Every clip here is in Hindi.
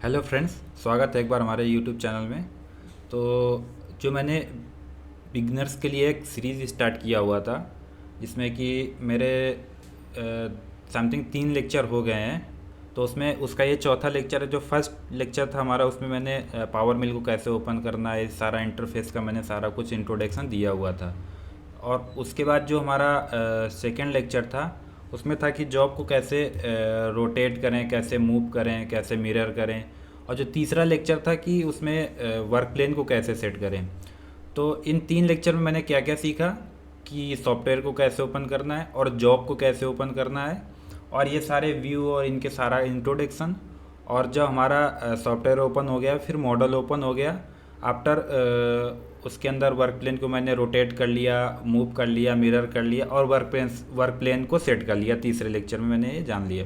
हेलो फ्रेंड्स, स्वागत है एक बार हमारे यूट्यूब चैनल में। तो जो मैंने बिगनर्स के लिए एक सीरीज़ स्टार्ट किया हुआ था, जिसमें कि मेरे समथिंग 3 लेक्चर हो गए हैं। तो उसमें उसका ये चौथा लेक्चर है। जो फर्स्ट लेक्चर था हमारा, उसमें मैंने पावर मिल को कैसे ओपन करना है, सारा इंटरफेस का मैंने सारा कुछ इंट्रोडक्शन दिया हुआ था। और उसके बाद जो हमारा सेकेंड लेक्चर था, उसमें था कि जॉब को कैसे रोटेट करें, कैसे मूव करें, कैसे मिरर करें। और जो तीसरा लेक्चर था कि उसमें वर्क प्लेन को कैसे सेट करें। तो इन 3 लेक्चर में मैंने क्या क्या सीखा कि सॉफ्टवेयर को कैसे ओपन करना है और जॉब को कैसे ओपन करना है, और ये सारे व्यू और इनके सारा इंट्रोडक्शन। और जब हमारा सॉफ्टवेयर ओपन हो गया, फिर मॉडल ओपन हो गया आफ्टर, उसके अंदर वर्क प्लेन को मैंने रोटेट कर लिया, मूव कर लिया, मिरर कर लिया, और वर्क प्लेन को सेट कर लिया। तीसरे लेक्चर में मैंने ये जान लिया।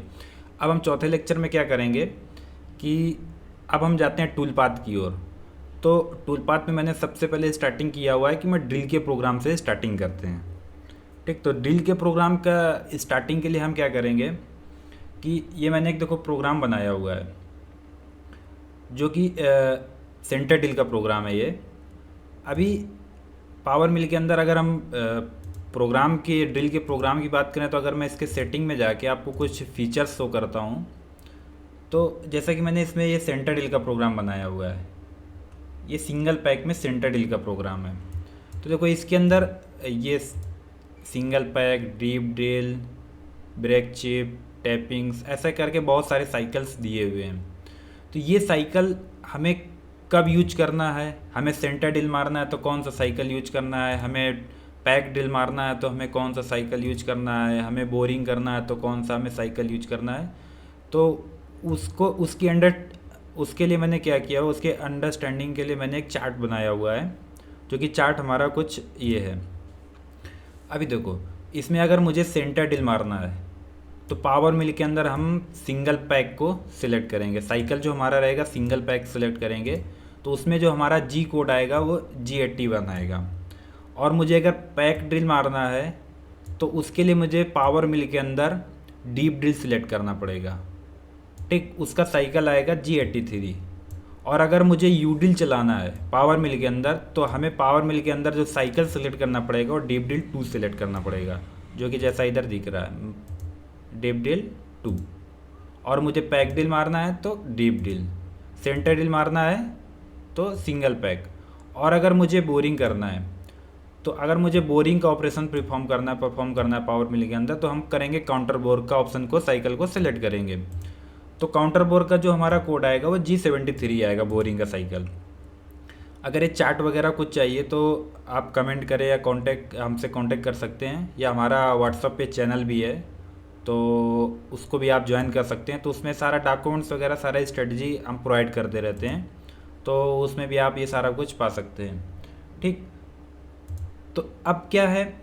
अब हम चौथे लेक्चर में क्या करेंगे कि अब हम जाते हैं टूल पाथ की ओर। तो टूल पाथ में मैंने सबसे पहले स्टार्टिंग किया हुआ है कि मैं ड्रिल के प्रोग्राम से स्टार्टिंग करते हैं। ठीक, तो ड्रिल के प्रोग्राम का स्टार्टिंग के लिए हम क्या करेंगे कि ये मैंने एक देखो प्रोग्राम बनाया हुआ है, जो कि सेंटर ड्रिल का प्रोग्राम है ये। अभी पावर मिल के अंदर अगर हम प्रोग्राम के ड्रिल के प्रोग्राम की बात करें, तो अगर मैं इसके सेटिंग में जाके आपको कुछ फीचर्स शो करता हूँ, तो जैसा कि मैंने इसमें ये सेंटर ड्रिल का प्रोग्राम बनाया हुआ है। ये सिंगल पैक में सेंटर डील का प्रोग्राम है। तो देखो इसके अंदर ये single pack, deep drill, break chip, tappings, ऐसा करके बहुत सारे साइकिल्स दिए हुए हैं। तो ये साइकिल हमें कब यूज करना है, हमें सेंटर ड्रिल मारना है तो कौन सा साइकिल यूज करना है, हमें पैक ड्रिल मारना है तो हमें कौन सा साइकिल यूज करना है, हमें बोरिंग करना है तो कौन सा हमें साइकिल यूज करना है। तो उसको उसके अंडर उसके लिए मैंने क्या किया, उसके अंडरस्टैंडिंग के लिए मैंने एक चार्ट बनाया हुआ है, जो कि चार्ट हमारा कुछ ये है। अभी देखो इसमें अगर मुझे सेंटर ड्रिल मारना है, तो पावर मिल के अंदर हम सिंगल पैक को सिलेक्ट करेंगे। साइकिल जो हमारा रहेगा सिंगल पैक सिलेक्ट करेंगे, तो उसमें जो हमारा जी कोड आएगा वो G81 आएगा। और मुझे अगर पैक ड्रिल मारना है, तो उसके लिए मुझे पावर मिल के अंदर डीप ड्रिल सिलेक्ट करना पड़ेगा। ठीक, उसका साइकिल आएगा G83। और अगर मुझे यू ड्रिल चलाना है पावर मिल के अंदर, तो हमें पावर मिल के अंदर जो साइकिल सेलेक्ट करना पड़ेगा और डीप ड्रिल 2 सेलेक्ट करना पड़ेगा, जो कि जैसा इधर दिख रहा है, डीप ड्रिल 2। और मुझे पैक ड्रिल मारना है तो डीप ड्रिल, सेंटर ड्रिल मारना है तो सिंगल पैक। और अगर मुझे बोरिंग करना है, तो अगर मुझे बोरिंग का ऑपरेशन परफॉर्म करना है पावर मिल के अंदर, तो हम करेंगे काउंटर बोर का ऑप्शन को, साइकिल को सेलेक्ट करेंगे। तो काउंटर बोर का जो हमारा कोड आएगा वो G73 आएगा, बोरिंग का साइकिल। अगर ये चार्ट वगैरह कुछ चाहिए तो आप कमेंट करें या हमसे कांटेक्ट कर सकते हैं, या हमारा व्हाट्सएप पे चैनल भी है, तो उसको भी आप ज्वाइन कर सकते हैं। तो उसमें सारा डॉक्यूमेंट्स वगैरह, सारा स्ट्रेटजी हम प्रोवाइड करते रहते हैं, तो उसमें भी आप ये सारा कुछ पा सकते हैं। ठीक, तो अब क्या है,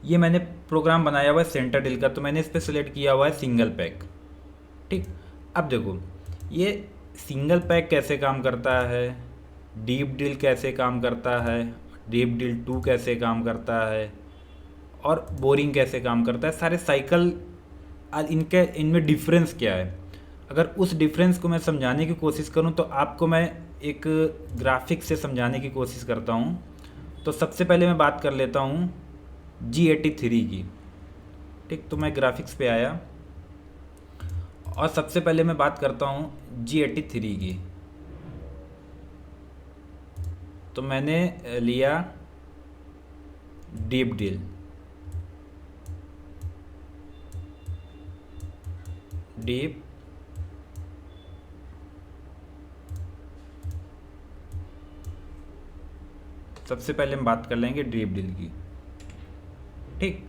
ये मैंने प्रोग्राम बनाया हुआ है सेंटर ड्रिल का, तो मैंने इस पर सिलेक्ट किया हुआ है सिंगल पैक। ठीक, अब देखो ये सिंगल पैक कैसे काम करता है, डीप ड्रिल कैसे काम करता है, डीप ड्रिल 2 कैसे काम करता है, और बोरिंग कैसे काम करता है, सारे साइकिल इनके इनमें डिफरेंस क्या है। अगर उस डिफरेंस को मैं समझाने की कोशिश करूं, तो आपको मैं एक ग्राफिक से समझाने की कोशिश करता हूं। तो सबसे पहले मैं बात कर लेता हूं G83 की। ठीक, तो मैं ग्राफिक्स पे आया और सबसे पहले मैं बात करता हूँ G83 की। तो मैंने लिया डीप ड्रिल, डीप सबसे पहले हम बात कर लेंगे डीप ड्रिल की। ठीक,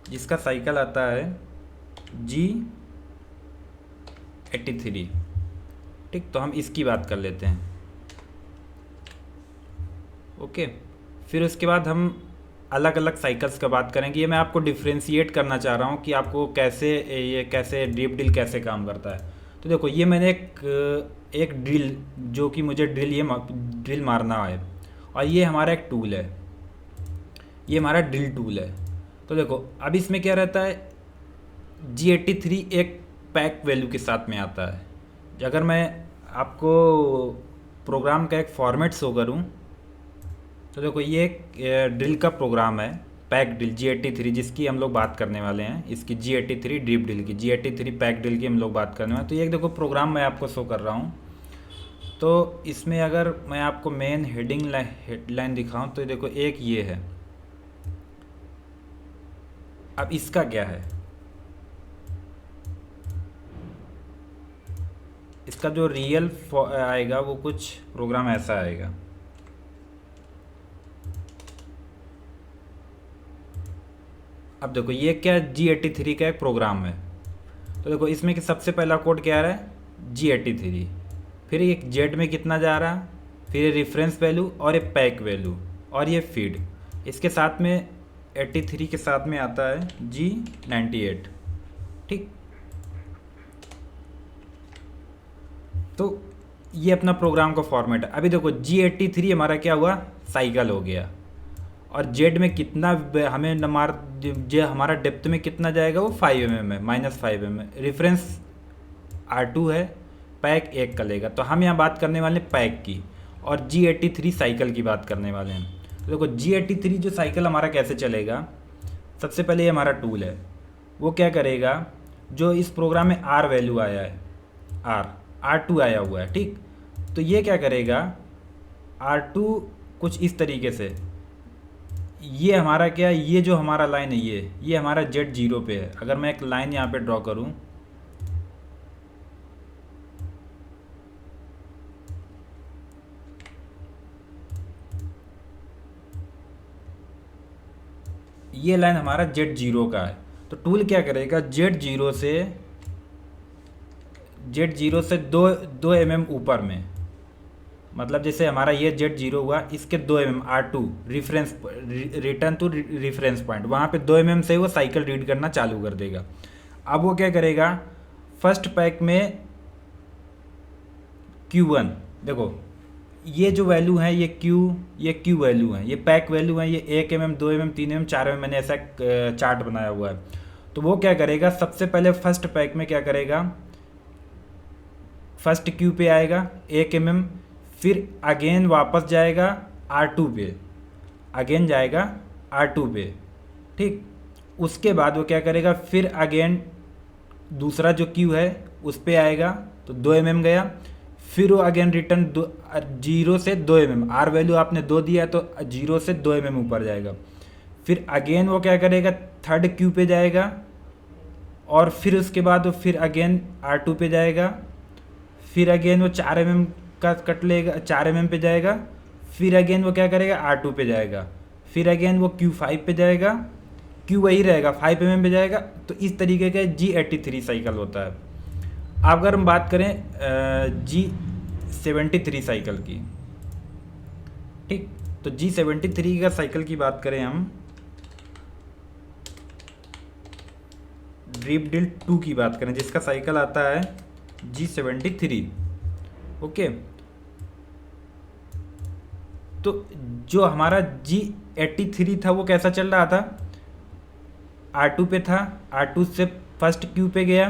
जिसका साइकिल आता है G83। ठीक, तो हम इसकी बात कर लेते हैं। ओके, फिर उसके बाद हम अलग अलग साइकिल्स का बात करेंगे। ये मैं आपको डिफ्रेंशिएट करना चाह रहा हूँ कि आपको कैसे डीप ड्रिल कैसे काम करता है। तो देखो ये मैंने एक ड्रिल, जो कि मुझे ड्रिल मारना है, और ये हमारा एक टूल है, ये हमारा ड्रिल टूल है। तो देखो अब इसमें क्या रहता है, G83 एक पैक वैल्यू के साथ में आता है। अगर मैं आपको प्रोग्राम का एक फॉर्मेट शो करूं, तो देखो ये एक ड्रिल का प्रोग्राम है, पैक ड्रिल G83, जिसकी हम लोग बात करने वाले हैं, इसकी G83 डीप ड्रिल की, G83 पैक ड्रिल की हम लोग बात करने वाले हैं। तो ये देखो प्रोग्राम मैं आपको शो कर रहा हूँ। तो इसमें अगर मैं आपको मेन हेडलाइन दिखाऊं, तो देखो एक ये है। अब इसका क्या है, इसका जो रियल आएगा वो कुछ प्रोग्राम ऐसा आएगा। अब देखो ये क्या G83 का एक प्रोग्राम है। तो देखो इसमें कि सबसे पहला कोड क्या आ रहा है, G83, फिर एक जेड में कितना जा रहा, फिर ये रेफरेंस वैल्यू और ये पैक वैल्यू और ये फीड, इसके साथ में 83 के साथ में आता है G98। ठीक, तो ये अपना प्रोग्राम का फॉर्मेट है। अभी देखो G83 हमारा क्या हुआ, साइकिल हो गया, और जेड में कितना हमें नमार जो हमारा डेप्थ में कितना जाएगा वो 5 mm है, -5 mm। रेफरेंस R2 है, पैक 1 का लेगा। तो हम यहाँ बात करने वाले हैं पैक की, और G83 साइकिल की बात करने वाले हैं। तो देखो G83 जो साइकिल हमारा कैसे चलेगा, सबसे पहले ये हमारा टूल है, वो क्या करेगा, जो इस प्रोग्राम में R वैल्यू आया है, R2 आया हुआ है, ठीक, तो ये क्या करेगा, R2 कुछ इस तरीके से, ये हमारा क्या, ये जो हमारा लाइन है ये हमारा Z0 पे है। अगर मैं एक लाइन यहाँ पे ड्रॉ करूँ, ये लाइन हमारा Z0 का है। तो टूल क्या करेगा, Z0 से दो mm ऊपर में, मतलब जैसे हमारा ये Z0 हुआ, इसके 2 mm R2 reference, return to reference point, वहाँ पे 2 mm से वो साइकिल रीड करना चालू कर देगा। अब वो क्या करेगा, फर्स्ट पैक में Q1, देखो ये जो वैल्यू है ये Q वैल्यू है, ये पैक वैल्यू है, ये 1 mm 2 mm 3 mm 4 mm, मैंने ऐसा चार्ट बनाया हुआ है। तो वो क्या करेगा, सबसे पहले फर्स्ट पैक में क्या करेगा, फर्स्ट Q पे आएगा 1 mm, फिर अगेन वापस जाएगा R2 पे, अगेन जाएगा R2 पे, ठीक। उसके बाद वो क्या करेगा, फिर अगेन दूसरा जो Q है उस पे आएगा, तो 2 mm गया, फिर वो अगेन रिटर्न 0 से 2 mm, R वैल्यू आपने 2 दिया तो 0 से 2 mm ऊपर जाएगा। फिर अगेन वो क्या करेगा, थर्ड Q पे जाएगा, और फिर उसके बाद वो फिर अगेन R2 पे जाएगा, फिर अगेन वो 4 mm का कट लेगा, 4 mm पे जाएगा, फिर अगेन वो क्या करेगा, R2 पे जाएगा, फिर अगेन वो Q5 पे जाएगा, Q वही रहेगा 5 mm पे जाएगा। तो इस तरीके का G83 साइकिल होता है। अब अगर हम बात करें G73 साइकिल की, ठीक, तो G73 का साइकिल की बात करें हम, ड्रीप ड्रिल 2 की बात करें, जिसका साइकिल आता है G73, ओके। तो जो हमारा G83 था वो कैसा चल रहा था, R2 पे था, R2 से फर्स्ट Q पे गया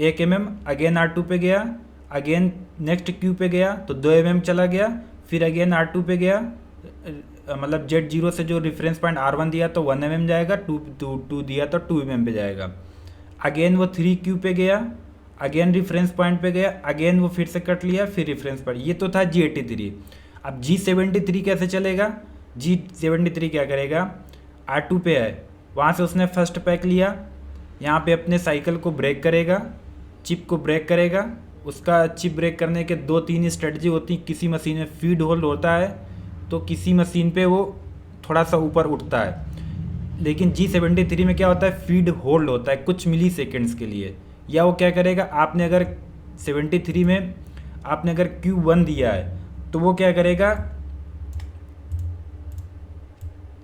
1 mm, अगेन R2 पे गया, अगेन नेक्स्ट Q पे गया तो 2 mm चला गया, फिर अगेन R2 पे गया, मतलब Z0 से जो रेफरेंस पॉइंट R1 दिया तो 1 mm जाएगा, 2 दिया तो 2 mm पे जाएगा, अगेन वो 3Q पे गया, अगेन रेफरेंस पॉइंट पे गया, अगेन वो फिर से कट लिया, फिर रेफरेंस पॉइंट। ये तो था G83। अब G73 कैसे चलेगा, G73 क्या करेगा, R2 पे है, वहाँ से उसने फर्स्ट पैक लिया, यहाँ पे अपने साइकिल को ब्रेक करेगा, चिप को ब्रेक करेगा। उसका चिप ब्रेक करने के 2-3 स्ट्रेटजी होती हैं। किसी मशीन में फीड होल्ड होता है तो किसी मशीन पे वो थोड़ा सा ऊपर उठता है, लेकिन G73 में क्या होता है, फीड होल्ड होता है कुछ मिली सेकेंड्स के लिए। या वो क्या करेगा, आपने अगर 73 में आपने अगर Q1 दिया है तो वो क्या करेगा,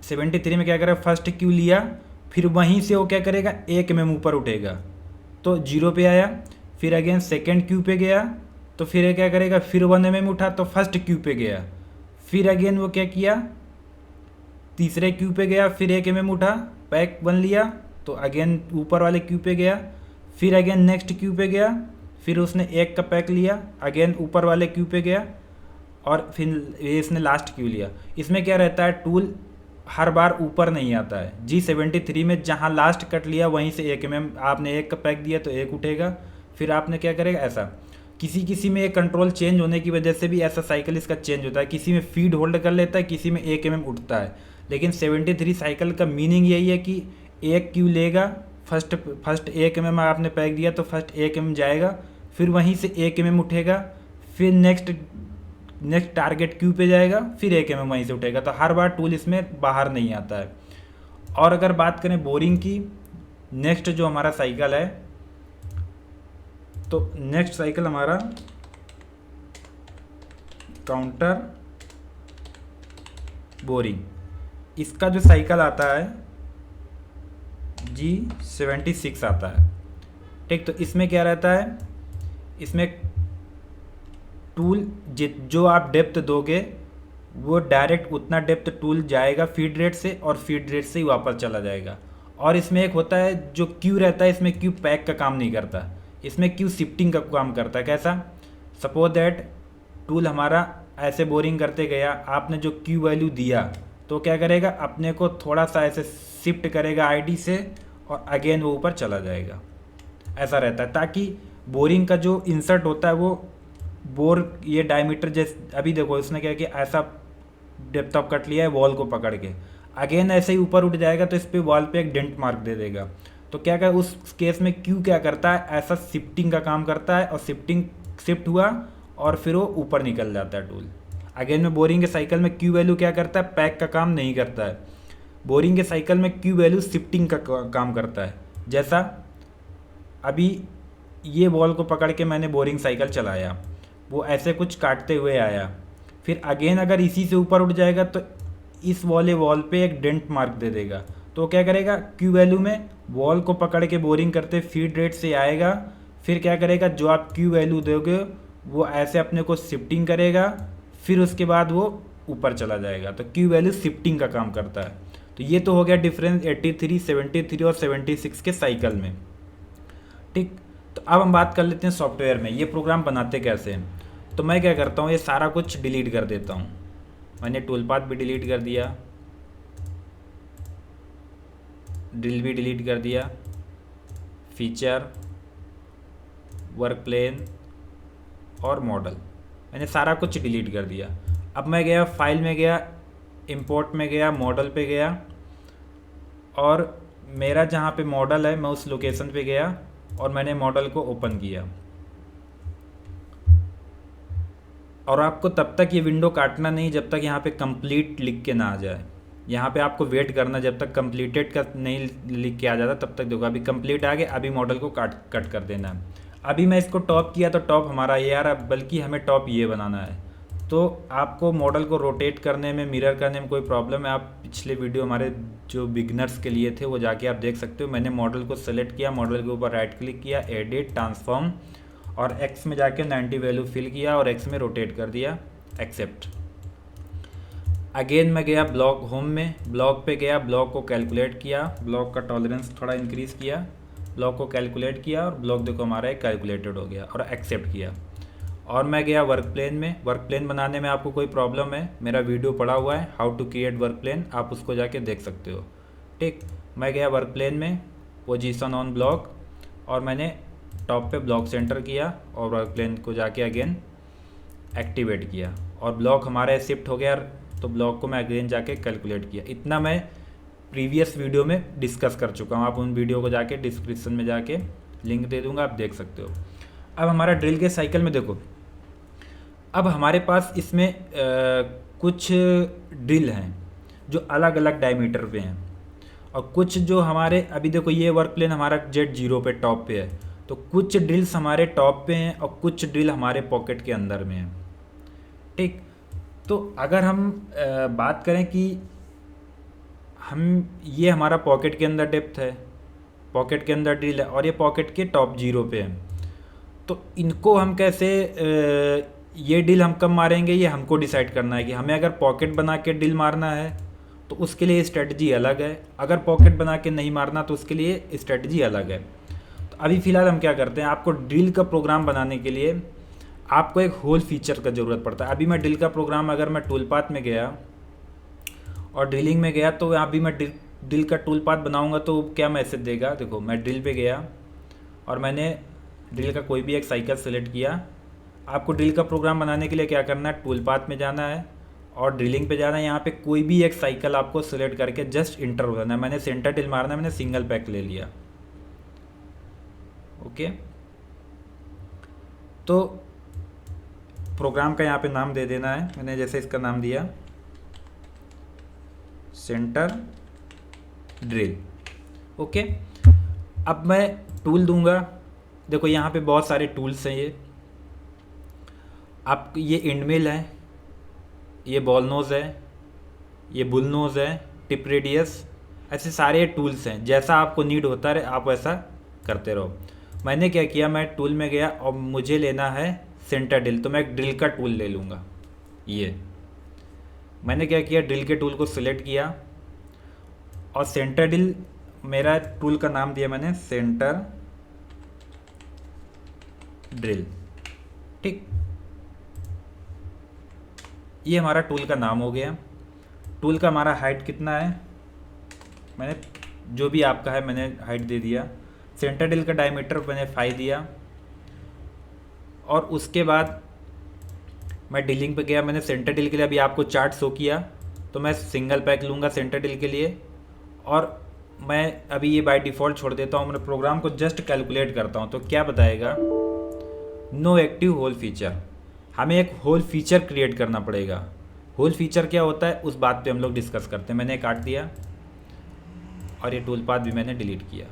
73 में क्या करेगा, फर्स्ट Q लिया, फिर वहीं से वो क्या करेगा 1 mm ऊपर उठेगा तो 0 पे आया, फिर अगेन सेकेंड Q पे गया तो फिर ये क्या करेगा, फिर 1 mm उठा तो फर्स्ट Q पे गया, फिर अगेन वो क्या किया, तीसरे क्यू पे गया, फिर 1 mm उठा, पैक बन लिया, तो अगेन ऊपर वाले क्यू पे गया, फिर अगेन नेक्स्ट क्यू पे गया, फिर उसने 1 का पैक लिया, अगेन ऊपर वाले क्यू पे गया, और फिर ये इसने लास्ट क्यू लिया। इसमें क्या रहता है, टूल हर बार ऊपर नहीं आता है। G73 में जहाँ लास्ट कट लिया वहीं से 1 mm, आपने 1 का पैक दिया तो 1 उठेगा, फिर आपने क्या करेगा ऐसा। किसी किसी में ये कंट्रोल चेंज होने की वजह से भी ऐसा साइकिल इसका चेंज होता है, किसी में फीड होल्ड कर लेता है, किसी में 1 mm उठता है। लेकिन 73 साइकिल का मीनिंग यही है कि एक क्यू लेगा, फर्स्ट 1 mm आपने पैक दिया तो फर्स्ट 1 mm जाएगा, फिर वहीं से 1 mm उठेगा, फिर नेक्स्ट टारगेट क्यू पे जाएगा, फिर 1 mm वहीं से उठेगा, तो हर बार टूल इसमें बाहर नहीं आता है। और अगर बात करें बोरिंग की, नेक्स्ट जो हमारा साइकिल है, तो नेक्स्ट साइकिल हमारा काउंटर बोरिंग, इसका जो साइकिल आता है G76 आता है। ठीक, तो इसमें क्या रहता है, इसमें टूल जो आप डेप्थ दोगे वो डायरेक्ट उतना डेप्थ टूल जाएगा फीड रेट से, और फीड रेट से ही वापस चला जाएगा। और इसमें एक होता है जो क्यू रहता है, इसमें क्यू पैक का काम नहीं करता, इसमें क्यू शिफ्टिंग का काम करता है। कैसा, सपोज दैट टूल हमारा ऐसे बोरिंग करते गया, आपने जो क्यू वैल्यू दिया तो क्या करेगा, अपने को थोड़ा सा ऐसे शिफ्ट करेगा आईडी से, और अगेन वो ऊपर चला जाएगा। ऐसा रहता है ताकि बोरिंग का जो इंसर्ट होता है वो बोर ये डायमीटर जैसे अभी देखो इसने क्या किया, ऐसा डेप्थ ऑफ कट लिया है वॉल को पकड़ के, अगेन ऐसे ही ऊपर उठ जाएगा तो इस पे वॉल पे एक डेंट मार्क दे देगा। तो क्या कर उस केस में क्यू क्या करता है, ऐसा शिफ्टिंग का काम करता है, और शिफ्ट हुआ और फिर वो ऊपर निकल जाता है टूल। अगेन में बोरिंग के साइकिल में क्यू वैल्यू क्या करता है, पैक का काम नहीं करता है। बोरिंग के साइकिल में क्यू वैल्यू शिफ्टिंग का काम करता है। जैसा अभी ये वॉल को पकड़ के मैंने बोरिंग साइकिल चलाया, वो ऐसे कुछ काटते हुए आया, फिर अगेन अगर इसी से ऊपर उठ जाएगा तो इस वाले वॉल पे एक डेंट मार्क दे देगा। तो क्या करेगा, क्यू वैल्यू में वॉल को पकड़ के बोरिंग करते फीड रेट से आएगा, फिर क्या करेगा, जो आप क्यू वैल्यू दोगे वो ऐसे अपने को शिफ्टिंग करेगा, फिर उसके बाद वो ऊपर चला जाएगा। तो क्यू वैल्यू शिफ्टिंग का काम करता है। तो ये तो हो गया डिफरेंस 83, 73 और 76 के साइकिल में। ठीक, तो अब हम बात कर लेते हैं सॉफ्टवेयर में ये प्रोग्राम बनाते कैसे हैं। तो मैं क्या करता हूँ, ये सारा कुछ डिलीट कर देता हूँ। मैंने टूल पाथ भी डिलीट कर दिया, ड्रिल भी डिलीट कर दिया, फीचर, वर्क प्लेन और मॉडल, मैंने सारा कुछ डिलीट कर दिया। अब मैं गया फाइल में गया, इंपोर्ट में गया, मॉडल पे गया, और मेरा जहाँ पे मॉडल है मैं उस लोकेशन पे गया और मैंने मॉडल को ओपन किया। और आपको तब तक ये विंडो काटना नहीं जब तक यहाँ पे कंप्लीट लिख के ना आ जाए। यहाँ पे आपको वेट करना जब तक कंप्लीटेड का नहीं लिख के आ जाता तब तक। देखो अभी कंप्लीट आ गया, अभी मॉडल को कट कर देना है। अभी मैं इसको टॉप किया तो टॉप हमारा ये आ रहा, बल्कि हमें टॉप ये बनाना है। तो आपको मॉडल को रोटेट करने में, मिरर करने में कोई प्रॉब्लम है, आप पिछले वीडियो हमारे जो बिगनर्स के लिए थे वो जाके आप देख सकते हो। मैंने मॉडल को सेलेक्ट किया, मॉडल के ऊपर राइट क्लिक किया, एडिट, ट्रांसफॉर्म, और एक्स में जाके 90 वैल्यू फिल किया और एक्स में रोटेट कर दिया, एक्सेप्ट। अगेन मैं गया ब्लॉक होम में, ब्लॉक पे गया, ब्लॉक को कैलकुलेट किया, ब्लॉक का टॉलरेंस थोड़ा इंक्रीज़ किया, ब्लॉक को कैलकुलेट किया और ब्लॉक देखो हमारा एक कैलकुलेटेड हो गया और एक्सेप्ट किया। और मैं गया वर्क प्लेन में। वर्क प्लेन बनाने में आपको कोई प्रॉब्लम है, मेरा वीडियो पड़ा हुआ है how to create work plane, आप उसको जाके देख सकते हो। ठीक, मैं गया वर्क प्लेन में, पोजीशन ऑन ब्लॉक, और मैंने टॉप पे ब्लॉक सेंटर किया और वर्क प्लेन को जाके अगेन एक्टिवेट किया और ब्लॉक हमारा शिफ्ट हो गया। तो ब्लॉक को मैं अगेन जाके कैलकुलेट किया। इतना मैं प्रीवियस वीडियो में डिस्कस कर चुका हूँ, आप उन वीडियो को जाके डिस्क्रिप्शन में जाके लिंक दे दूँगा, आप देख सकते हो। अब हमारा ड्रिल के साइकिल में देखो, अब हमारे पास इसमें कुछ ड्रिल हैं जो अलग अलग डायमीटर पे हैं, और कुछ जो हमारे अभी देखो ये वर्क प्लेन हमारा Z0 पे टॉप पे है, तो कुछ ड्रिल्स हमारे टॉप पे हैं और कुछ ड्रिल हमारे पॉकेट के अंदर में हैं। ठीक, तो अगर हम बात करें कि हम ये हमारा पॉकेट के अंदर डेप्थ है, पॉकेट के अंदर ड्रिल है और ये पॉकेट के टॉप 0 पे है, तो इनको हम कैसे ये ड्रिल हम कब मारेंगे ये हमको डिसाइड करना है कि हमें अगर पॉकेट बना के ड्रिल मारना है तो उसके लिए स्ट्रेटजी अलग है। अगर पॉकेट बना के नहीं मारना तो उसके लिए स्ट्रेटजी अलग है। तो अभी फ़िलहाल हम क्या करते हैं, आपको ड्रिल का प्रोग्राम बनाने के लिए आपको एक होल फीचर का ज़रूरत पड़ता है। अभी मैं ड्रिल का प्रोग्राम, अगर मैं टूल पाथ में गया और ड्रिलिंग में गया तो यहाँ भी मैं ड्रिल का टूल पाथ बनाऊँगा तो क्या मैसेज देगा। देखो मैं ड्रिल पे गया और मैंने ड्रिल का कोई भी एक साइकिल सेलेक्ट किया। आपको ड्रिल का प्रोग्राम बनाने के लिए क्या करना है, टूल पाथ में जाना है और ड्रिलिंग पे जाना है। यहाँ पे कोई भी एक साइकिल आपको सेलेक्ट करके जस्ट इंटर हो जाना है। मैंने सेंटर ड्रिल मारना है, मैंने सिंगल पैक ले लिया। ओके, तो प्रोग्राम का यहाँ पे नाम दे देना है। मैंने जैसे इसका नाम दिया सेंटर ड्रिल। ओके, अब मैं टूल दूंगा। देखो यहाँ पे बहुत सारे टूल्स हैं। ये आप, ये एंड मिल है, ये बॉल नोज़ है, ये बुल नोज़ है, टिप रेडियस, ऐसे सारे टूल्स हैं। जैसा आपको नीड होता रहे आप वैसा करते रहो। मैंने क्या किया, मैं टूल में गया और मुझे लेना है सेंटर ड्रिल, तो मैं एक ड्रिल का टूल ले लूँगा। ये मैंने क्या किया, ड्रिल के टूल को सिलेक्ट किया और सेंटर ड्रिल, मेरा टूल का नाम दिया मैंने सेंटर ड्रिल। ठीक, ये हमारा टूल का नाम हो गया। टूल का हमारा हाइट कितना है, मैंने जो भी आपका है मैंने हाइट दे दिया। सेंटर ड्रिल का डायमीटर मैंने 5 दिया। और उसके बाद मैं ड्रिलिंग पे गया, मैंने सेंटर ड्रिल के लिए अभी आपको चार्ट शो किया, तो मैं सिंगल पैक लूँगा सेंटर ड्रिल के लिए। और मैं अभी ये बाय डिफ़ॉल्ट छोड़ देता हूँ, मेरे प्रोग्राम को जस्ट कैलकुलेट करता हूँ। तो क्या बताएगा, नो एक्टिव होल फीचर। हमें एक होल फीचर क्रिएट करना पड़ेगा। होल फीचर क्या होता है उस बात पे हम लोग डिस्कस करते हैं। मैंने काट दिया और ये टूल पाथ भी मैंने डिलीट किया।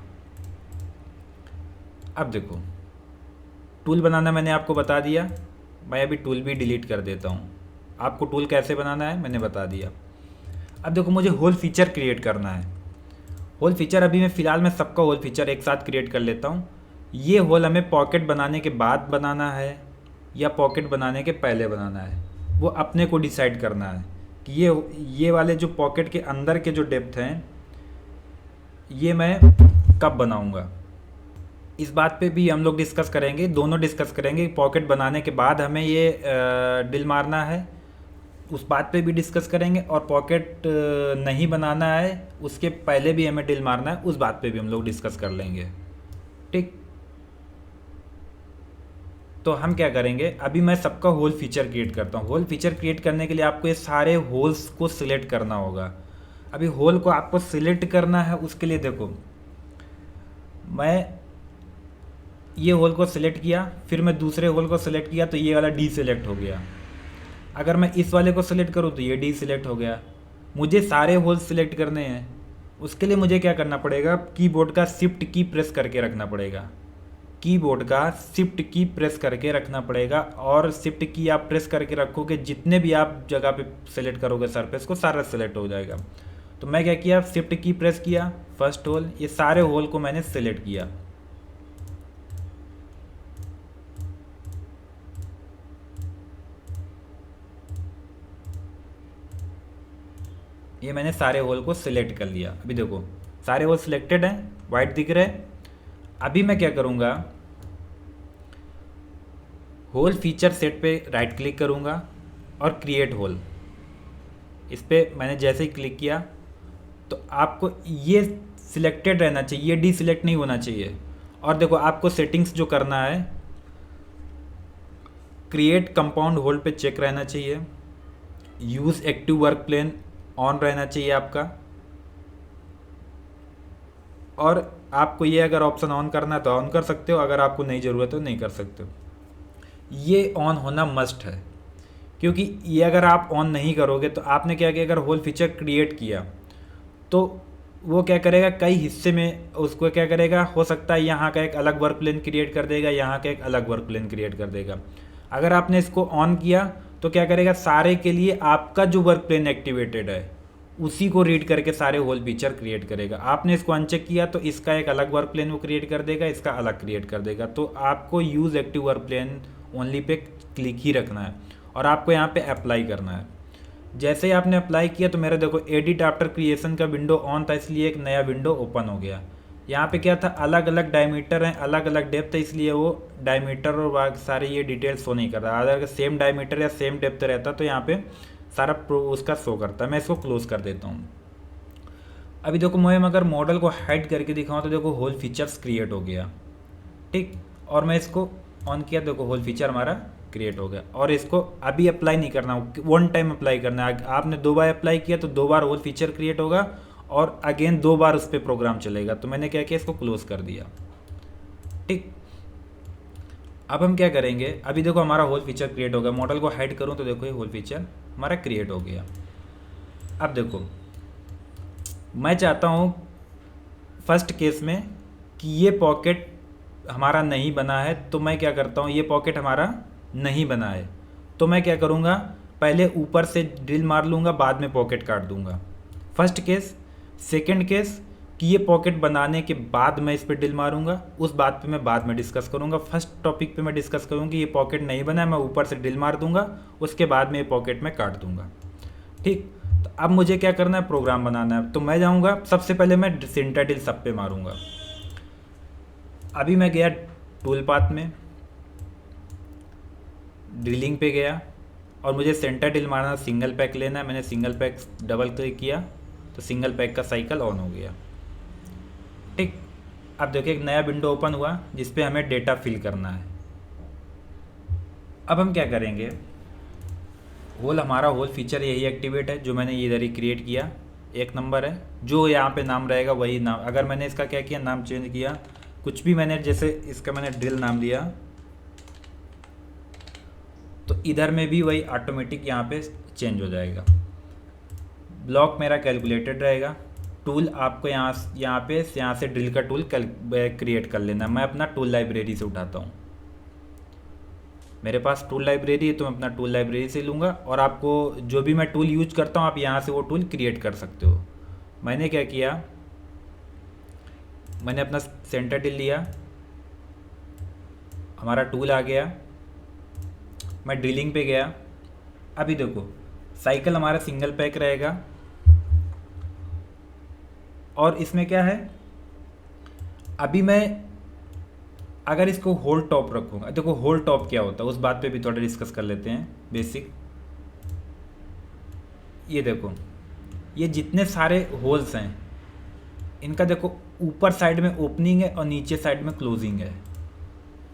अब देखो, टूल बनाना मैंने आपको बता दिया। मैं अभी टूल भी डिलीट कर देता हूँ। आपको टूल कैसे बनाना है मैंने बता दिया। अब देखो, मुझे होल फीचर क्रिएट करना है। होल फीचर अभी मैं फ़िलहाल मैं सबका होल फीचर एक साथ क्रिएट कर लेता हूँ। ये होल हमें पॉकेट बनाने के बाद बनाना है या पॉकेट बनाने के पहले बनाना है, वो अपने को डिसाइड करना है कि ये वाले जो पॉकेट के अंदर के जो डेप्थ हैं ये मैं कब बनाऊंगा। इस बात पे भी हम लोग डिस्कस करेंगे, दोनों डिस्कस करेंगे। पॉकेट बनाने के बाद हमें ये ड्रिल मारना है, उस बात पे भी डिस्कस करेंगे। और पॉकेट नहीं बनाना है उसके पहले भी हमें ड्रिल मारना है, उस बात पे भी हम लोग डिस्कस कर लेंगे। ठीक, तो हम क्या करेंगे, अभी मैं सबका होल फीचर क्रिएट करता हूँ। होल फीचर क्रिएट करने के लिए आपको ये सारे होल्स को सिलेक्ट करना होगा। अभी होल को आपको सिलेक्ट करना है, उसके लिए देखो मैं ये होल को सिलेक्ट किया, फिर मैं दूसरे होल को सिलेक्ट किया तो ये वाला डी सिलेक्ट हो गया। अगर मैं इस वाले को सिलेक्ट करूँ तो ये डी सिलेक्ट हो गया। मुझे सारे होल सिलेक्ट करने हैं, उसके लिए मुझे क्या करना पड़ेगा, कीबोर्ड का शिफ्ट की प्रेस करके रखना पड़ेगा। कीबोर्ड का शिफ्ट की प्रेस करके रखना पड़ेगा। और शिफ्ट की आप प्रेस करके रखोगे, जितने भी आप जगह पे सिलेक्ट करोगे सरफेस को, सारा सिलेक्ट हो जाएगा। तो मैं क्या किया, शिफ्ट की प्रेस किया, फर्स्ट होल, ये सारे होल को मैंने सिलेक्ट किया। ये मैंने सारे होल को सिलेक्ट कर लिया। अभी देखो सारे होल सिलेक्टेड हैं, वाइट दिख रहे हैं। अभी मैं क्या करूँगा, होल फीचर सेट पे राइट क्लिक करूँगा और क्रिएट होल, इस पर मैंने जैसे ही क्लिक किया तो आपको ये सिलेक्टेड रहना चाहिए, ये डी सिलेक्ट नहीं होना चाहिए। और देखो आपको सेटिंग्स जो करना है, क्रिएट कंपाउंड होल पे चेक रहना चाहिए, use active work plane on रहना चाहिए आपका। और आपको ये अगर ऑप्शन ऑन करना है तो ऑन कर सकते हो, अगर आपको नहीं ज़रूरत हो नहीं कर सकते हो। ये ऑन होना मस्ट है, क्योंकि ये अगर आप ऑन नहीं करोगे तो आपने क्या किया, अगर होल फीचर क्रिएट किया तो वो क्या करेगा, कई हिस्से में उसको क्या करेगा, हो सकता है यहाँ का एक अलग वर्क प्लेन क्रिएट कर देगा, यहाँ का एक अलग वर्क प्लेन क्रिएट कर देगा। अगर आपने इसको ऑन किया तो क्या करेगा, सारे के लिए आपका जो वर्क प्लेन एक्टिवेटेड है उसी को रीड करके सारे होल फीचर क्रिएट करेगा। आपने इसको अनचेक किया तो इसका एक अलग वर्क प्लेन वो क्रिएट कर देगा, इसका अलग क्रिएट कर देगा। तो आपको use active work plane only पे क्लिक ही रखना है और आपको यहाँ पे अप्लाई करना है। जैसे ही आपने अप्लाई किया तो मेरा देखो एडिट आफ्टर क्रिएशन का विंडो ऑन था, इसलिए एक नया विंडो ओपन हो गया। यहाँ पे क्या था, अलग अलग डायमीटर हैं, अलग अलग डेप्थ है, इसलिए वो डायमीटर और सारे ये डिटेल्स शो नहीं कर रहा। अगर सेम डायमीटर या सेम डेप्थ रहता तो यहाँ पे सारा उसका शो करता है। मैं इसको क्लोज कर देता हूँ। अभी देखो मैं अगर मॉडल को हाइड करके दिखाऊँ तो देखो होल फीचर्स क्रिएट हो गया, ठीक। और मैं इसको ऑन किया, देखो होल फीचर हमारा क्रिएट हो गया। और इसको अभी अप्लाई नहीं करना, वन टाइम अप्लाई करना है। आपने 2 बार अप्लाई किया तो 2 बार होल फीचर क्रिएट होगा और अगेन 2 बार उस पर प्रोग्राम चलेगा। तो मैंने क्या किया, इसको क्लोज कर दिया, ठीक। अब हम क्या करेंगे, अभी देखो हमारा होल फीचर क्रिएट हो गया। मॉडल को हाइड करूँ तो देखो ये होल फीचर हमारा क्रिएट हो गया। अब देखो मैं चाहता हूँ फर्स्ट केस में कि ये पॉकेट हमारा नहीं बना है, तो मैं क्या करता हूँ, ये पॉकेट हमारा नहीं बना है तो मैं क्या करूँगा, पहले ऊपर से ड्रिल मार लूँगा, बाद में पॉकेट काट दूँगा। First case. सेकंड केस कि ये पॉकेट बनाने के बाद मैं इस पर ड्रिल मारूंगा, उस बात पे मैं बाद में डिस्कस करूँगा। फर्स्ट टॉपिक पे मैं डिस्कस करूँगी ये पॉकेट नहीं बना है, मैं ऊपर से ड्रिल मार दूंगा, उसके बाद में ये पॉकेट में काट दूंगा, ठीक। तो अब मुझे क्या करना है, प्रोग्राम बनाना है। तो मैं जाऊँगा, सबसे पहले मैं सेंटर ड्रिल सब पे मारूँगा। अभी मैं गया टूल पाथ में, ड्रिलिंग पे गया और मुझे सेंटर ड्रिल मारना, सिंगल पैक लेना है। मैंने सिंगल पैक डबल क्लिक किया तो सिंगल पैक का साइकिल ऑन हो गया, ठीक। अब देखिए एक नया विंडो ओपन हुआ जिस पे हमें डेटा फिल करना है। अब हम क्या करेंगे, होल हमारा होल फीचर यही एक्टिवेट है जो मैंने इधर ही क्रिएट किया, 1 नंबर है। जो यहाँ पे नाम रहेगा वही नाम। अगर मैंने इसका क्या किया, नाम चेंज किया, कुछ भी मैंने, जैसे इसका मैंने ड्रिल नाम दिया, तो इधर में भी वही ऑटोमेटिक यहाँ पे चेंज हो जाएगा। ब्लॉक मेरा कैलकुलेटेड रहेगा। टूल आपको यहाँ से ड्रिल का टूल क्रिएट कर लेना। मैं अपना टूल लाइब्रेरी से उठाता हूँ, मेरे पास टूल लाइब्रेरी है तो मैं अपना टूल लाइब्रेरी से लूँगा। और आपको जो भी मैं टूल यूज करता हूँ आप यहाँ से वो टूल क्रिएट कर सकते हो। मैंने क्या किया, मैंने अपना सेंटर ड्रिल लिया, हमारा टूल आ गया, मैं ड्रिलिंग पे गया। अभी देखो साइकिल हमारा सिंगल पैक रहेगा और इसमें क्या है, अभी मैं अगर इसको होल टॉप रखूँगा, देखो होल टॉप क्या होता है उस बात पे भी थोड़ा डिस्कस कर लेते हैं बेसिक। ये देखो ये जितने सारे होल्स हैं इनका देखो ऊपर साइड में ओपनिंग है और नीचे साइड में क्लोजिंग है।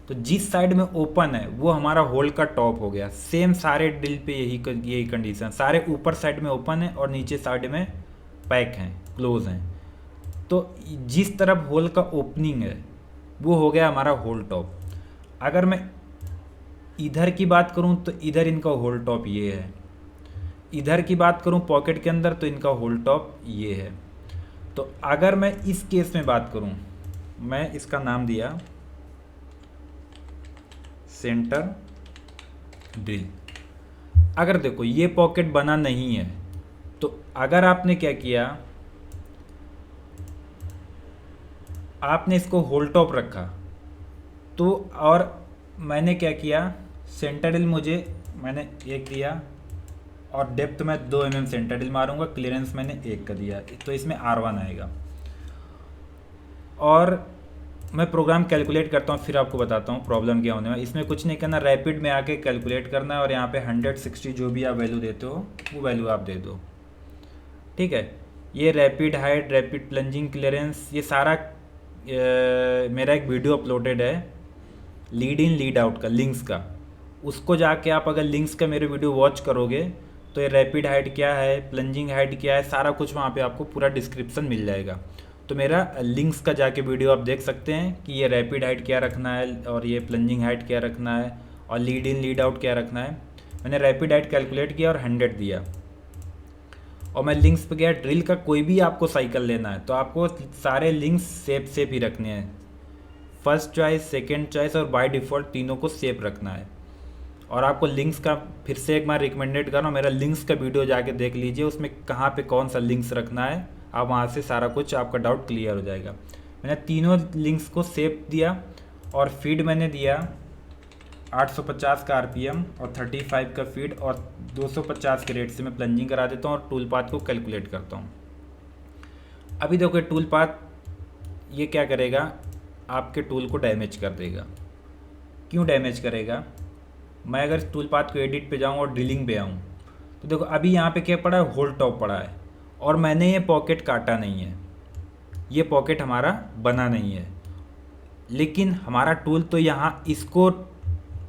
तो जिस साइड में ओपन है वो हमारा होल का टॉप हो गया। सेम सारे ड्रिल पे यही कंडीशन, सारे ऊपर साइड में ओपन है और नीचे साइड में पैक हैं, क्लोज हैं। तो जिस तरफ होल का ओपनिंग है वो हो गया हमारा होल टॉप। अगर मैं इधर की बात करूं तो इधर इनका होल टॉप ये है, इधर की बात करूं पॉकेट के अंदर तो इनका होल टॉप ये है। तो अगर मैं इस केस में बात करूं, मैं इसका नाम दिया सेंटर ड्रिल। अगर देखो ये पॉकेट बना नहीं है तो अगर आपने क्या किया, आपने इसको होल टॉप रखा तो, और मैंने क्या किया, सेंटर ड्रिल मैंने 1 दिया और डेप्थ में 2 mm सेंटर ड्रिल मारूंगा, क्लियरेंस मैंने 1 का दिया तो इसमें R1 आएगा। और मैं प्रोग्राम कैलकुलेट करता हूँ, फिर आपको बताता हूँ प्रॉब्लम क्या होने वाला। इसमें कुछ नहीं करना, रैपिड में आके कैलकुलेट करना है और यहाँ पे 160 जो भी आप वैल्यू देते हो वो वैल्यू आप दे दो, ठीक है। ये rapid height, rapid plunging, clearance, ये सारा मेरा एक वीडियो अपलोडेड है लीड इन लीड आउट का, लिंक्स का। उसको जाके आप अगर लिंक्स का मेरे वीडियो वॉच करोगे तो ये रैपिड हाइट क्या है, प्लंजिंग हाइट क्या है, सारा कुछ वहाँ पे आपको पूरा डिस्क्रिप्शन मिल जाएगा। तो मेरा लिंक्स का जाके वीडियो आप देख सकते हैं कि ये रैपिड हाइट क्या रखना है और ये प्लंजिंग हाइट क्या रखना है और लीड इन लीड आउट क्या रखना है। मैंने रैपिड हाइट कैलकुलेट किया और 100 दिया और मैं लिंक्स पे गया। ड्रिल का कोई भी आपको साइकिल लेना है तो आपको सारे लिंक्स सेफ ही रखने हैं, फर्स्ट चॉइस, सेकेंड चॉइस और बाय डिफ़ॉल्ट तीनों को सेफ रखना है। और आपको लिंक्स का फिर से एक बार रिकमेंडेड कर रहा हूँ, मेरा लिंक्स का वीडियो जाके देख लीजिए, उसमें कहाँ पे कौन सा लिंक्स रखना है, आप वहाँ से सारा कुछ आपका डाउट क्लियर हो जाएगा। मैंने तीनों लिंक्स को सेव दिया और फीड मैंने दिया 850 का आरपीएम और 35 का फीड और 250 के रेट से मैं प्लंजिंग करा देता हूँ और टूल पाथ को कैलकुलेट करता हूँ। अभी देखो टूल पाथ ये क्या करेगा, आपके टूल को डैमेज कर देगा। क्यों डैमेज करेगा? मैं अगर टूल पाथ को एडिट पे जाऊँ और ड्रिलिंग पे आऊँ तो देखो अभी यहाँ पे क्या पड़ा है, होल टॉप पड़ा है और मैंने ये पॉकेट काटा नहीं है, ये पॉकेट हमारा बना नहीं है, लेकिन हमारा टूल तो यहाँ इसको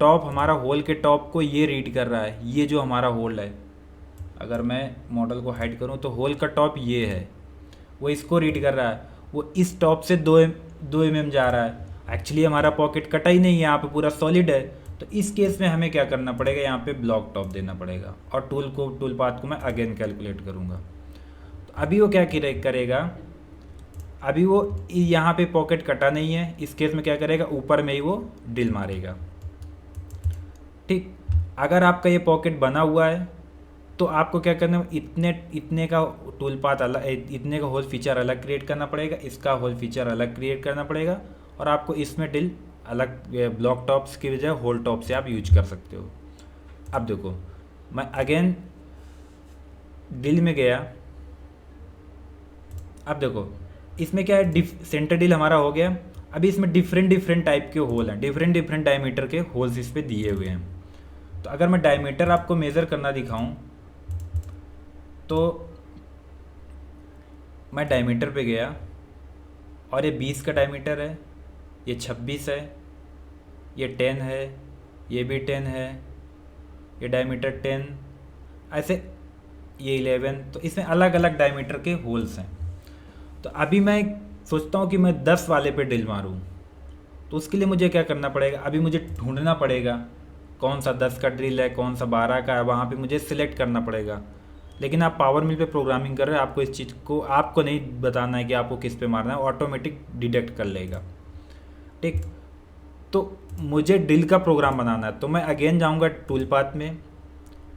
टॉप, हमारा होल के टॉप को ये रीड कर रहा है। ये जो हमारा होल है, अगर मैं मॉडल को हाइड करूँ तो होल का टॉप ये है, वो इसको रीड कर रहा है। वो इस टॉप से 2 mm जा रहा है। एक्चुअली हमारा पॉकेट कटा ही नहीं है, यहाँ पे पूरा सॉलिड है। तो इस केस में हमें क्या करना पड़ेगा, यहाँ पे ब्लॉक टॉप देना पड़ेगा और टूल पाथ को मैं अगेन कैलकुलेट करूँगा। तो अभी वो क्या करेगा, अभी वो यहाँ पे पॉकेट कटा नहीं है, इस केस में क्या करेगा, ऊपर में ही वो ड्रिल मारेगा। ठीक, अगर आपका ये पॉकेट बना हुआ है तो आपको क्या करना है, इतने का टूल पाथ अलग, इतने का होल फीचर अलग क्रिएट करना पड़ेगा, इसका होल फीचर अलग क्रिएट करना पड़ेगा और आपको इसमें ड्रिल अलग, ब्लॉक टॉप्स की बजाय होल टॉप से आप यूज कर सकते हो। अब देखो मैं अगेन ड्रिल में गया। अब देखो इसमें क्या है, सेंटर ड्रिल हमारा हो गया। अभी इसमें डिफरेंट टाइप के होल हैं, डिफरेंट डायमीटर के होल्स इस पे दिए हुए हैं। तो अगर मैं डायमीटर आपको मेज़र करना दिखाऊं तो मैं डायमीटर पे गया और ये 20 का डायमीटर है, ये 26 है, ये 10 है, ये भी 10 है, ये डायमीटर 10, ऐसे ये 11। तो इसमें अलग अलग डायमीटर के होल्स हैं। तो अभी मैं सोचता हूँ कि मैं 10 वाले पे ड्रिल मारूँ, तो उसके लिए मुझे क्या करना पड़ेगा, अभी मुझे ढूंढना पड़ेगा कौन सा 10 का ड्रिल है, कौन सा 12 का है, वहाँ पे मुझे सिलेक्ट करना पड़ेगा। लेकिन आप पावर मिल पे प्रोग्रामिंग कर रहे हैं, आपको इस चीज़ को आपको नहीं बताना है कि आपको किस पे मारना है, ऑटोमेटिक डिटेक्ट कर लेगा। ठीक, तो मुझे ड्रिल का प्रोग्राम बनाना है, तो मैं अगेन जाऊंगा टूल पाथ में,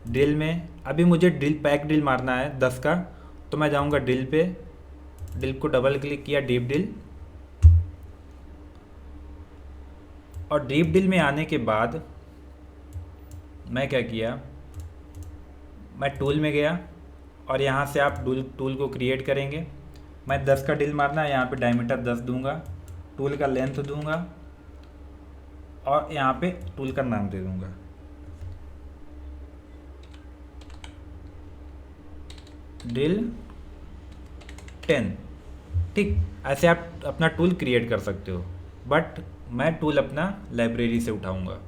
ड्रिल में। अभी मुझे पैक ड्रिल मारना है 10 का, तो मैं जाऊंगा ड्रिल पे, ड्रिल को डबल क्लिक किया, डीप ड्रिल, और डीप ड्रिल में आने के बाद मैं क्या किया, मैं टूल में गया और यहाँ से आप टूल को क्रिएट करेंगे। मैं 10 का ड्रिल मारना है, यहाँ पे डायमीटर 10 दूंगा, टूल का लेंथ दूंगा और यहाँ पे टूल का नाम दे दूंगा। ड्रिल 10। ठीक, ऐसे आप अपना टूल क्रिएट कर सकते हो, बट मैं टूल अपना लाइब्रेरी से उठाऊंगा।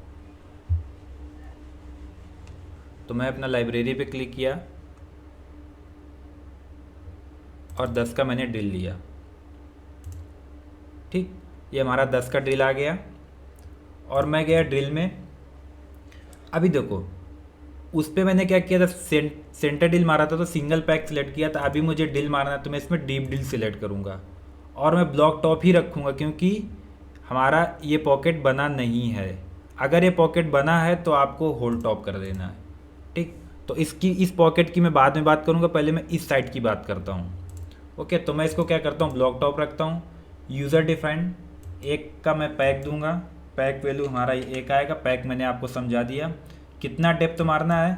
तो मैं अपना लाइब्रेरी पे क्लिक किया और 10 का मैंने ड्रिल लिया। ठीक, ये हमारा 10 का ड्रिल आ गया और मैं गया ड्रिल में। अभी देखो उस पर मैंने क्या किया था, सेंटर ड्रिल मारा था तो सिंगल पैक सिलेक्ट किया था। अभी मुझे ड्रिल मारना है तो मैं इसमें डीप ड्रिल सिलेक्ट करूँगा और मैं ब्लॉक टॉप ही रखूँगा, क्योंकि हमारा ये पॉकेट बना नहीं है। अगर ये पॉकेट बना है तो आपको होल टॉप कर देना है। ठीक, तो इस पॉकेट की मैं बाद में बात करूँगा, पहले मैं इस साइड की बात करता हूँ। ओके, तो मैं इसको क्या करता हूँ, ब्लॉक टॉप रखता हूँ। यूज़र डिफाइंड 1 का मैं पैक दूंगा, पैक वैल्यू हमारा 1 आएगा। पैक मैंने आपको समझा दिया। कितना डेप्थ मारना है,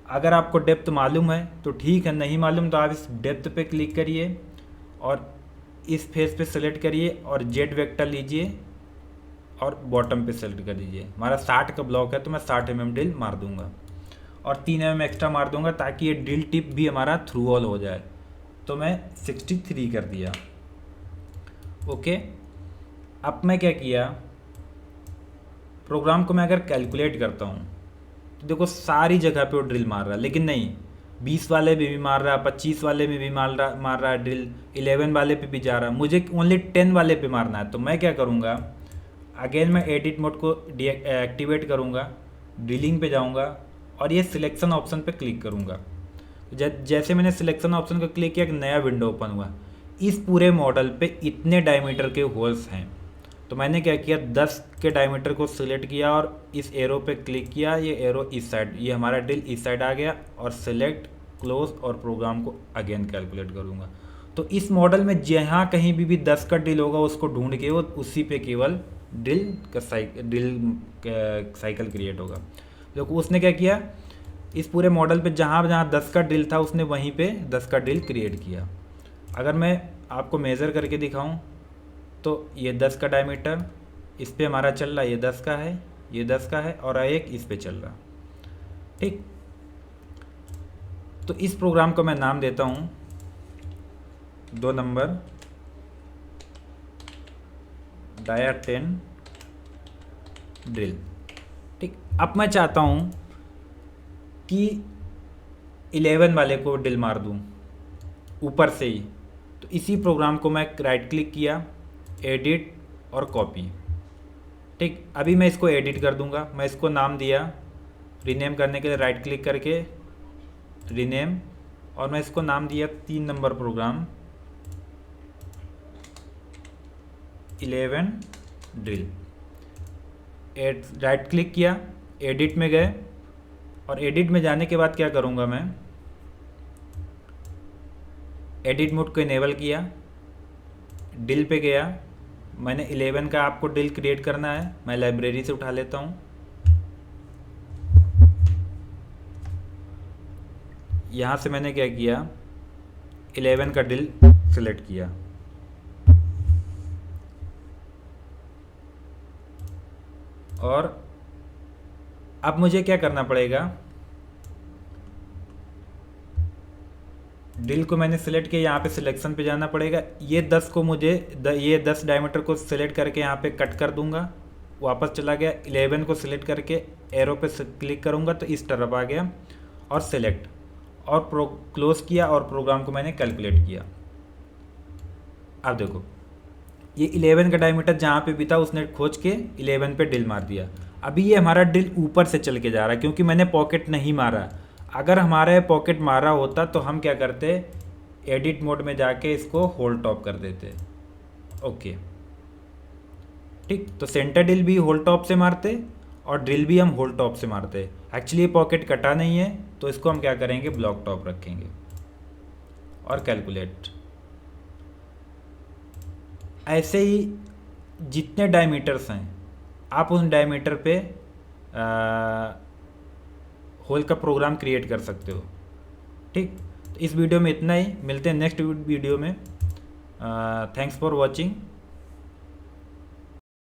अगर आपको डेप्थ मालूम है तो ठीक है, नहीं मालूम तो आप इस डेप्थ पे क्लिक करिए और इस फेस पे सेलेक्ट करिए और जेड वेक्टर लीजिए और बॉटम पे सेलेक्ट कर दीजिए। हमारा 60 का ब्लॉक है तो मैं 60 mm ड्रिल मार दूंगा और 3 mm एक्स्ट्रा मार दूंगा ताकि ये ड्रिल टिप भी हमारा थ्रू ऑल हो जाए। तो मैं 63 कर दिया। ओके, अब मैं क्या किया, प्रोग्राम को मैं अगर कैलकुलेट करता हूँ तो देखो सारी जगह पे वो ड्रिल मार रहा है, लेकिन नहीं, 20 वाले पे भी मार रहा है, 25 वाले में भी मार रहा है ड्रिल, 11 वाले पे भी जा रहा है। मुझे ओनली 10 वाले पे मारना है। तो मैं क्या करूँगा, अगेन मैं एडिट मोड को एक्टिवेट करूँगा, ड्रिलिंग पे जाऊँगा और ये सिलेक्शन ऑप्शन पे क्लिक करूँगा। जैसे मैंने सिलेक्शन ऑप्शन को क्लिक किया, एक नया विंडो ओपन हुआ। इस पूरे मॉडल पे इतने डायमीटर के होल्स हैं, तो मैंने क्या किया, 10 के डायमीटर को सिलेक्ट किया और इस एरो पे क्लिक किया। ये एरो इस साइड, ये हमारा ड्रिल इस साइड आ गया और सिलेक्ट, क्लोज और प्रोग्राम को अगेन कैलकुलेट करूँगा। तो इस मॉडल में जहाँ कहीं भी 10 का ड्रिल होगा उसको ढूंढ के वो उसी पे केवल ड्रिल साइकिल क्रिएट होगा। तो उसने क्या किया, इस पूरे मॉडल पे जहाँ जहाँ 10 का ड्रिल था उसने वहीं पे 10 का ड्रिल क्रिएट किया। अगर मैं आपको मेज़र करके दिखाऊं तो ये 10 का डायमीटर इस पे हमारा चल रहा है, ये 10 का है, ये 10 का है, और एक इस पे चल रहा। ठीक, तो इस प्रोग्राम को मैं नाम देता हूँ 2 नंबर डाया 10 ड्रिल। ठीक, अब मैं चाहता हूँ कि 11 वाले को ड्रिल मार दूँ ऊपर से ही। तो इसी प्रोग्राम को मैं राइट क्लिक किया, एडिट और कॉपी। ठीक, अभी मैं इसको एडिट कर दूंगा। मैं इसको नाम दिया, रीनेम करने के लिए राइट क्लिक करके रीनेम, और मैं इसको नाम दिया 3 number program 11 drill. Right click किया, एडिट में गए, और एडिट में जाने के बाद क्या करूंगा, मैं एडिट मोड को इनेबल किया, ड्रिल पे गया। मैंने 11 का आपको ड्रिल क्रिएट करना है, मैं लाइब्रेरी से उठा लेता हूँ। यहाँ से मैंने क्या किया, 11 का ड्रिल सिलेक्ट किया, और अब मुझे क्या करना पड़ेगा, ड्रिल को मैंने सिलेक्ट किया, यहाँ पे सिलेक्शन पे जाना पड़ेगा। ये 10 को मुझे ये 10 डायमीटर को सिलेक्ट करके यहाँ पे कट कर दूंगा, वापस चला गया। 11 को सिलेक्ट करके एरो पे क्लिक करूंगा तो इस तरफ आ गया, और सिलेक्ट और क्लोज किया, और प्रोग्राम को मैंने कैलकुलेट किया। अब देखो, ये 11 का डायमीटर जहाँ पे भी था उसने खोज के 11 पे ड्रिल मार दिया। अभी ये हमारा ड्रिल ऊपर से चल के जा रहा है क्योंकि मैंने पॉकेट नहीं मारा। अगर हमारे पॉकेट मारा होता तो हम क्या करते, एडिट मोड में जाके इसको होल्ड टॉप कर देते। ओके, ठीक, तो सेंटर ड्रिल भी होल्ड टॉप से मारते और ड्रिल भी हम होल्ड टॉप से मारते। एक्चुअली ये पॉकेट कटा नहीं है तो इसको हम क्या करेंगे, ब्लॉक टॉप रखेंगे और कैलकुलेट। ऐसे ही जितने डायमीटर्स हैं आप उन डायमीटर पे होल का प्रोग्राम क्रिएट कर सकते हो। ठीक, तो इस वीडियो में इतना ही, मिलते हैं नेक्स्ट वीडियो में। Thanks for watching.